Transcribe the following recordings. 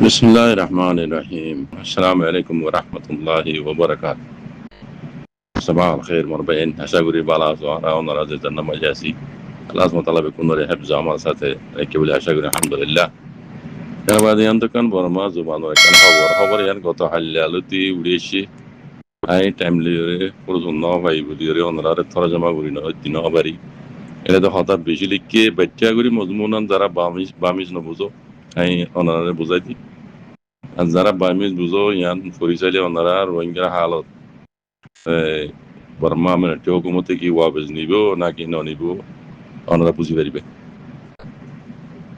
বিসমিল্লাহির রহমানির রহিম। আসসালামু আলাইকুম ওয়া রাহমাতুল্লাহি ওয়া বারাকাতুহু। সাবাহ আল খাইর মুরবাইন। আশা করি ভালো আছো। আর ওনারা যে নামাজে আছি। আল্লাহ সুবহানাহু ওয়া তাআলা বেকুনরে হেফজ আমার সাথে রেখে বলে আশা করি আলহামদুলিল্লাহ। এবার ইয়ান তো কান বর্মা জুবানোর কান খবর ইয়ান গত হাল্লে আলুতি উড়িয়েছি। আই টাইম লিওরে পর্যন্ত ভাই বুলিওরে ওনারা তরজমা করি না দিন বাড়ি। এটা তো হঠাৎ বেশি লিখকে বাচ্চা করি মজমুনান যারা বামিজ বামিজ নবুঝো আই ওনারা বুঝাই দিই। আর যারা বামিজ বুঝো ইয়ান পরিচালে ওনারা রোহিঙ্গার হালত বর্মা মিলিটারি হুকুমতে কি ওয়াবেজ নিব নাকি নিব ওনারা বুঝি পারিবে।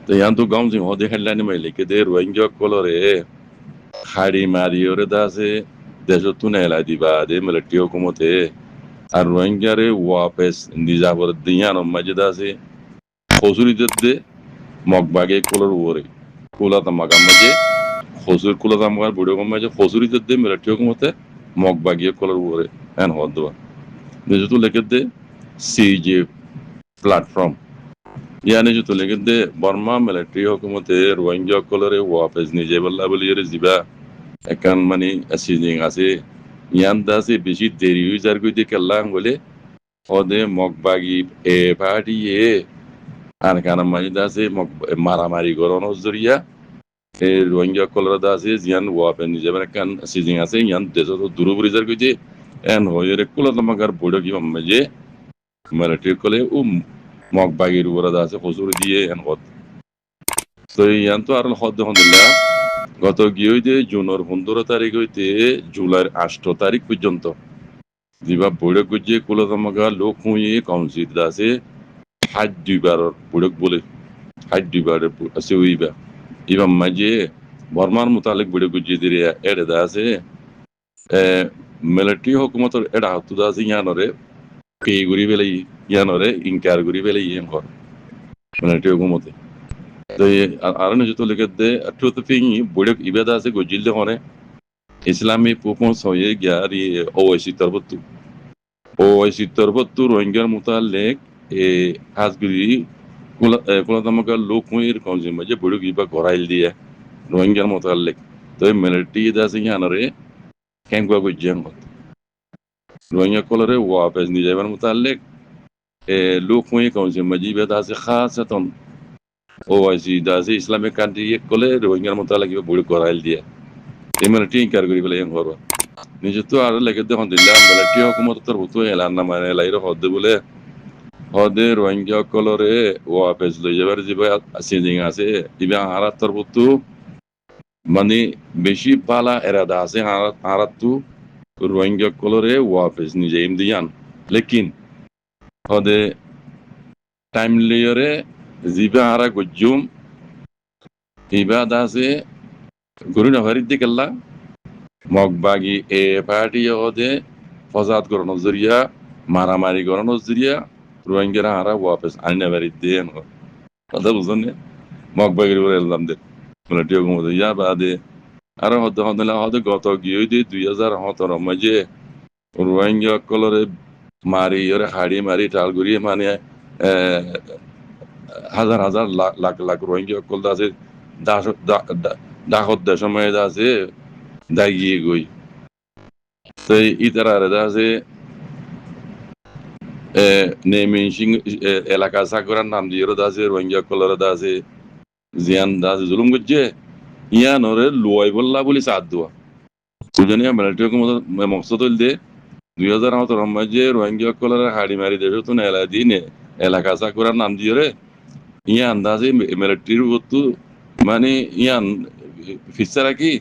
তো ইয়ান তো গাঁও সিংহ দেখাইলানি মাইলে কে দে রোহিঙ্গা কলরে হাড়ি মারি ওরে দাসে দেশত নেলা দিবা দে মিলিটারি হুকুমতে আর রোহিঙ্গারে ওয়াবেজ নিজাবর দিয়ান মাঝে দাসে খসুরিতে মগবাগে কলর ওরে কুলাতা মাগাম মাঝে খসুর কুলাতা মাগার বুড়ো কম মাঝে খসুরিতে মিলিটারি হুকুমতে মগবাগিয়ে কলর ওরে এন হদ দেওয়া নিজেতো লেখে দে সিজে প্ল্যাটফর্ম ইয়ানি যুতো লেখে দে বর্মা মিলিটারি হুকুমতে রোহিঙ্গা কলরে ওয়াফেজ নিজে বল্লা বলি জিবা একান মানে সিজিং আছে ইয়ান দাসে বেশি দেরি হয়ে যার কইতে কেল্লাম বলে হদে মগবাগি এ পার্টি এ আর কারণ মানে দাসে মারামারি গরণ জরিয়া এই রোহিঙ্গা কলরে দাসে জিয়ান ওয়াফেজ নিজে মানে কান সিজিং আছে ইয়ান দেশত দূর বরিজার কইতে এন হয়ে কুলা তোমাকার বড় কি মাঝে মিলিটারি কলে ও মগবাগির উপরে আছে হজুর দিয়ে এন হদ তো ইয়ান তো আর হদ হদিল্লা গত গিয়ে হইতে জুনের 15 তারিখ হইতে জুলাইয়ের 8 তারিখ পর্যন্ত দিবা বৈঠক করছে কুলতমাকা লোক হুঁয়ে কাউন্সিল আছে হাজ দুইবারের বৈঠক বলে হাজ দুইবারের আছে ওইবা ইবাম মাঝে বর্মার মোতালেক বৈঠক করছে দিয়ে এড়ে আছে মিলিটারি হুকুমতর এড়া হতো আছে ইয়ানরে পে করি পেলে ইয়ানরে ইনকার করি পেলে ইয়েন ঘর মিলিটারি হুকুমতে তো আর নিজে লিখে দে ট্রুথ ফিং বৈঠক ইবাদা আছে গজিল হনে ইসলামী পুপন সয়ে গিয়ার ওয়াইসি তরবত্তু ওয়াইসি তরবত্তু রোহিঙ্গার মোতালেক এ হাজগুলি কুলাতামাকার লোক হুঁয়ের কমজি মাঝে বৈঠক ইবা গড়াইল দিয়ে রোহিঙ্গার মোতালেক তো মিলিটারি আছে ইয়ানরে ক্যাঙ্কুয়া গজিয়ান রোহিঙ্গা কলরে ওয়াফেজ নিজাইবার মোতালেক লোক হুঁয়ে কমজি মাঝে ইবাদা আছে খাসাতন ওয়াইসি দাসে ইসলামিক কান্ট্রি কলে রোহিঙ্গার মোতালেক ইবা বৈঠক গড়াইল দিয়ে মিলিটারি ইনকার করি পেলে ইয়ান ঘর নিজে তো আর লেগে দেখুন দিল্লাম মিলিটারি হুকুমত তোর হতো এলান না মানে লাইর হদে বলে হদে রোহিঙ্গা কলরে ওয়াফেজ লই যাবার যাবে সিজিং আছে ইবা হারাত তোর হতো মানে বেশি পালা এরাদা আছে হারাত তো রোহিঙ্গা কলরে ওয়াফেজ নিজে এম দিয়ান লেকিন হদে টাইম লেয়ারে জিবা হারা গজ্জুম ইবা দাসে গরু না হারিত দিকেল্লা মগবাগি এ পার্টি হদে ফজাদ করানোর জরিয়া মারামারি করানোর জরিয়া রোহিঙ্গারা হারা ওয়াপেস আইনা বাড়ি দিয়ে কথা বুঝলেন মগবাগির উপরে এলাম দে মিলিটারি হুকুমত ইয়া বাদে আরো হতে হতে হতে গত গিয়ে 2017 মাঝে রোহিঙ্গা কলরে মারি ওরে হাড়ি মারি টাল ঘুরিয়ে মানে হাজার হাজার লাখ লাখ রোহিঙ্গা কল আছে দাহত দেশের মধ্যে আছে দাগিয়ে গই তো ইতারা আছে নেমিংসিং এলাকা সাগরার নাম দিয়ে আছে রোহিঙ্গা কলর আছে জিয়ান আছে জুলুম করছে ইয়ান ওরে লুয়াই বললা বলি সাথ দেওয়া দুজনে মিলিটারি মকসদ হইল দে 2017 মাঝে রোহিঙ্গা কলর হাড়ি মারি দেশ তো এলা দিন এলাকা সাগরার নাম দিয়ে রে ইয়ান আছে মিলিটারির বস্তু মানে ইয়ান ফিসারা কি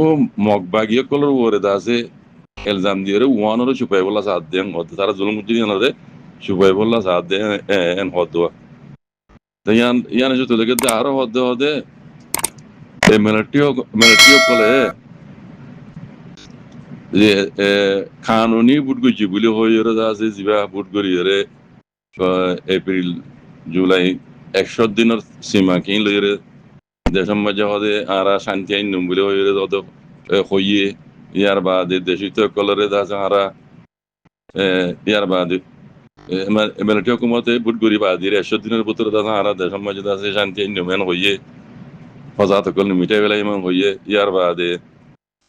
ও মগবাগিয়া কলর ওরে আছে এলজাম দিয়ে ওয়ানোরে সুপাই বললা সাথ দেন হতে তারা জুলুম করছে ইয়ানোরে সুপাই বললা সাথ দেন এন হদ তো ইয়ান যত লেগে আরো হদে হদে মিলিটারি কলে যে কানুনি বুট গজি বলে হয়ে আছে যা বুট করি এপ্রিল জুলাই 100 দিনের সীমা কিন লইরে দেশের মাঝে হদে আর শান্তি আইন নম বলে হয়ে হদ হইয়ে ইয়ার বাদে দেশিত কলরে আছে হারা ইয়ার বাদে মিলিটারি হুকুমতে বুট করি বাদির 100 দিনের ভিতরে দাদা হারা দেশের মাঝে আছে শান্তি আইন নমেন হইয়ে ফজাত কল মিটাই বেলা ইমান হইয়ে ইয়ার বাদে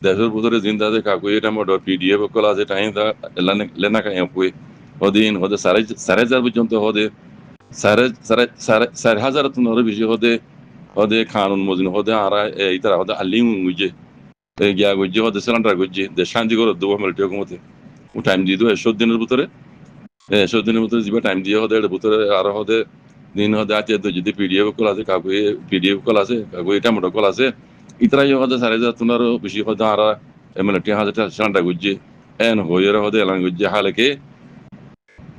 দেশের ভিতরে জিন্দা যে কাকু এটা মোটর পিডিএফ কল আছে টাইম দা লেনা কাই পুই ওদিন হদে সাড়ে চার পর্যন্ত হদে সাড়ে হাজার তুনরে বেশি হদে হদে কানুন মজিন হদে আরা ইতারা হদে আলিম গুজে গিয়া গুজে হদে সিলিন্ডার গুজে দে শান্তি করে দেবো মিলিটারি হুকুমতে ও টাইম দিয়ে দেবো 100 দিনের ভিতরে 100 দিনের ভিতরে যাবে টাইম দিয়ে হদে এর ভিতরে আরো হদে দিন হদে আছে যদি পিডিএফ কল আছে কাকু পিডিএফ কল আছে কাকু এটা মোটর কল আছে ইতরা হদে সাড়ে হাজার তুনারও বেশি হদে আরা মিলিটারি হাজার সিলিন্ডার গুজে এন হইয়ের হদে এলান গুজে হালেকে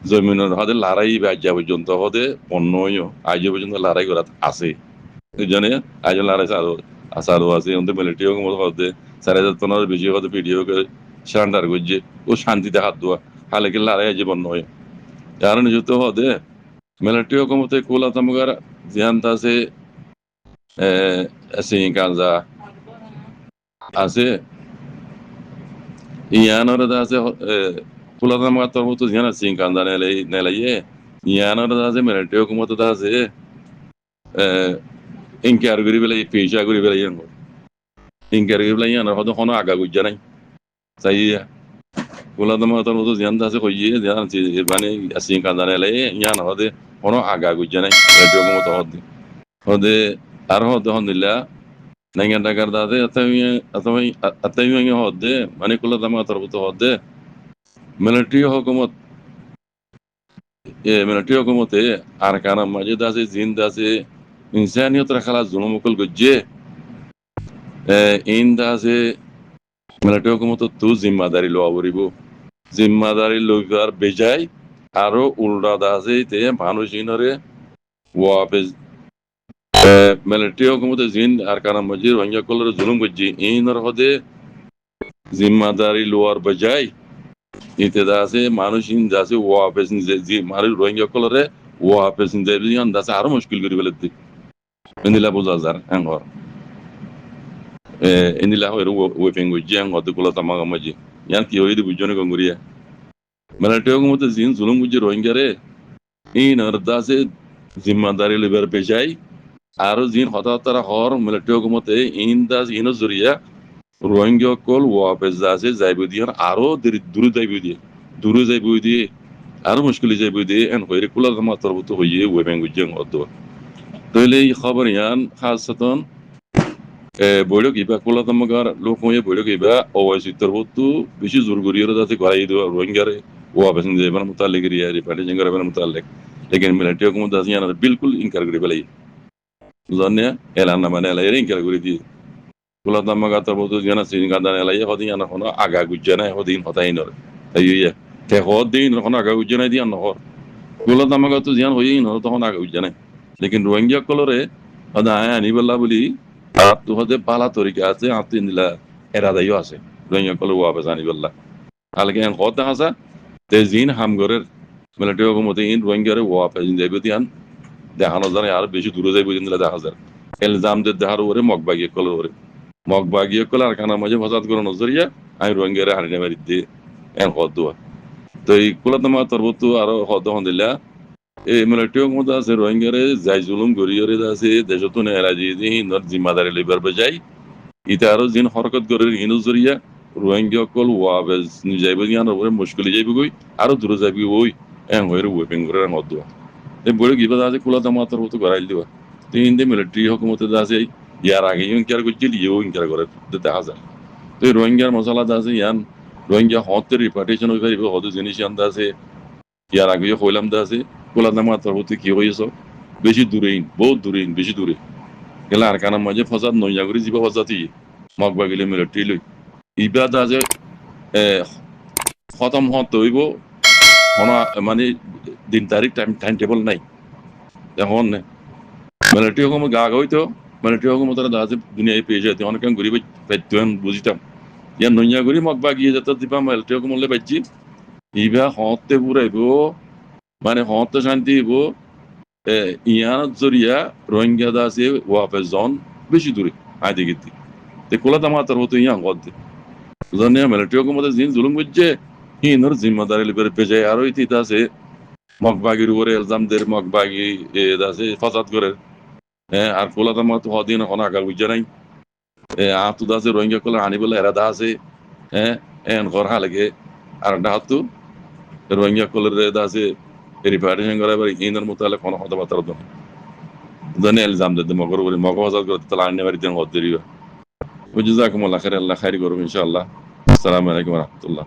জমিনের হদে লড়াই আজ পর্যন্ত হদে পণ্যও আজ পর্যন্ত লড়াই করা আছে এই জন্য আজ লড়াই সারো আছে ওদের মিলিটারি হুকুমত হদে সাড়ে হাজার তুনারও বেশি হদে পিডিএফ সিলিন্ডার গুজে ও শান্তিতে হাত দেওয়া হালেকে লড়াই আজ বন্ধ হয় কারণ যত হদে মিলিটারি হুকুমতে কোলা তামগার জিয়ান আছে সিং কাজা আছে ইয়ানোর আছে কোলা তামগার তোর মতো জিয়ান সিং কাজা নেলাইয়ে ইয়ানোর আছে মিলিটারি হুকুমত আছে ইনকার করি বেলা পেশা করি বেলা ইয়ান ইনকার করি বেলা ইয়ানোর হদে কোনো আগা গুজা নাই চাই কোলা তামগার তোর মতো জিয়ান আছে কইয়ে জিয়ান মানে সিং কাজা নেলাইয়ে ইয়ান হদে কোনো আগা গুজা নাই মিলিটারি হুকুমত হদে hode ar hode honilla nangen dagar dade atami hode mani kula dama tarbuto hode military hukumote arkana majid আছে জিন্দ আছে ইনসানিয়ত রাখালা জুলুমকল গজ্জে ইন্দ আছে মিলিটারি হুকুমত তু জিম্মাদারি লওয়া বরিব জিম্মাদারি লইবার বেজায় আরো উল্টা আছে তে মানুষ ইনরে ওয়াপেজ মিলিটারি হুকুমতে জিন আরকানা মজির ভাঙ্গা কলর জুলুম গজ্জি ইনর হদে জিম্মাদারি লোয়ার বজায় ইতেদা আছে মানুষ ইন দাসে ওয়াপেজ জি মারি রোহিঙ্গা কলরে ওয়াপেজ দেবিয়ান দাসে আরো মুশকিল করি বেলতি ইনিলা বুঝাজার আঙ্গর ইনিলা হইরো ওয়েপিং গজ্জি আঙ্গর কুলা তামাগা মজি ইয়ান কি হইদি বুজনে গঙ্গুরিয়া মিলিটারি হুকুমতে জিন জুলুম গজ্জি রোহিঙ্গা রে ইনর দাসে জিম্মাদারি লিবার বেজায় আরো জিন হতাহতরা হর মিলিটারি হুকুমতে ইনো জরিয়া রোহিঙ্গা কল ওয়াপেজ আছে যাইব দিয়ে আরো দূরে যাইব দিয়ে আরো মুশকিল যাইব দিয়ে এন হইরে কুলা জামা তরবত হইয়ে ওয়েবেং গুজেং হদ তইলে এই খবর ইয়ান খাসতন বৈঠক ইবা কুলা জামাগার লোক হয়ে বৈঠক ইবা ওয়াইসি তরবত বেশি জোর গরিয়র যাতে গড়াই দেওয়া রোহিঙ্গারে ওয়াপেজ যাইবার মুতাল্লিক রিয়া রিপাটি জেঙ্গার মুতাল্লিক लेकिन मिलिट्री हुकूमत यान बिल्कुल इनकार करी बेलाई জানে এলান না মানে এলাই ইনকার করে দি কুলা তামাগা তরবত জানা সিন গাদা এলাই হদি ইয়ান কোন আগা গুজে নাই হদিন হতাই নর তাইয়া তে হদিন কোন আগা গুজে নাই দিয়ান নহর কুলা তামাগা তো জান হই নর তখন আগা গুজে নাই লেকিন রোহিঙ্গা কলরে আদা আনি বল্লা বলি আর তো হতে পালা তরিকা আছে আতি নিলা এরাদাইও আছে রোহিঙ্গা কলর ওয়াপস আনি বল্লা আলকে এন কথা হাসা তে জিন হামগরের মিলিটারি হুকুমতে ইন রোহিঙ্গারে ওয়াপস যাইব দিয়ান দেখানো যায় আর বেশি দূরে যাইব দিন দেখা যায় এলজাম দে দেখার উপরে মগবাগিয়ে কল আর কানা মাঝে ফসাদ করে নজরিয়া আমি রোহিঙ্গারে হারিয়ে মারি দিয়ে এন হদ তো এই কুলাতমা তরবত আরো হদ হন্দিলা এই মিলিটারি হুকুমত আছে রোহিঙ্গারে যাই জুলুম গরিয়রে আছে দেশত নেরাজি হিন্দর জিম্মাদারি লিবার বজাই ইতা আরো জিন হরকত করে হিন্দু জরিয়া রোহিঙ্গা কল ওয়াবেজ যাইব দিয়ান উপরে মুশকিল যাইব গই আরো দূরে যাইব ওই এন হইরে ওয়েপিং করে হদ এই বড় গিবা আছে কুলাতমা তরবত গড়াইল দিবা তো ইন্দে মিলিটারি হুকুমতে আছে ইয়ার আগে ইনকার করছিল ইয়েও ইনকার করে দেখা যায় তো রোহিঙ্গার মশলা আছে ইয়ান রোহিঙ্গা হতের রিপার্টেশন হয়ে পারিব হত জিনিস আনতে আছে ইয়ার আগে হইলাম দা আছে কোলাদামা তরবতে কি হয়েছ বেশি দূরে বহুত দূরে বেশি দূরে গেলে আর কানার মাঝে ফসাদ নইয়া করে যাবা ফসাতি মগবা গেলে মিলিটারি লই ইবাদ আছে খতম হত হইব মানে দিন তারিখ টাইম টেবল নাই এখন মিলিটারি হুকুমত গা হইতো মিলিটারি হুকুমত আছে দুনিয়ায় পেয়ে যেতে অনেক গরিব পাইতেন বুঝিতাম ইয়ার নইয়া করি মগবা গিয়ে যেত দিবা মিলিটারি হুকুমলে পাইছি ইবা হতে পুরাইব মানে হতে শান্তি হইব ইয়ার জরিয়া রোহিঙ্গা আছে ওয়াপেস জন বেশি দূরে আয় দেখি তে কোলা তামাতার হতো ইয়া গদ জানে মিলিটারি হুকুমত জিন জুলুম করছে হিনর জিম্মাদারি লিবার বেজায় আরো ইতিতে আছে মগবাগির উপরে এলজাম দের মগবাগি আছে ফসাদ করে আর কোলাতা মতো হদিন এখন আগা বুঝা নাই আতুদ আছে রোহিঙ্গা কলে আনি বলে এরাদা আছে এন ঘর হালেগে আর একটা হাতু রোহিঙ্গা কলের রেদা আছে রিপার্টিশন করে এবার ইনের মতো হলে কোনো কথাবার্তা হতো না জানি এলজাম দিতে মগর বলি মগ হজার করতে তাহলে আইনে বাড়িতে হদ দেরিবা বুঝে যাক মোল্লা খাই আল্লাহ খাইরি করবো ইনশাআল্লাহ আসসালামু আলাইকুম রহমতুল্লাহ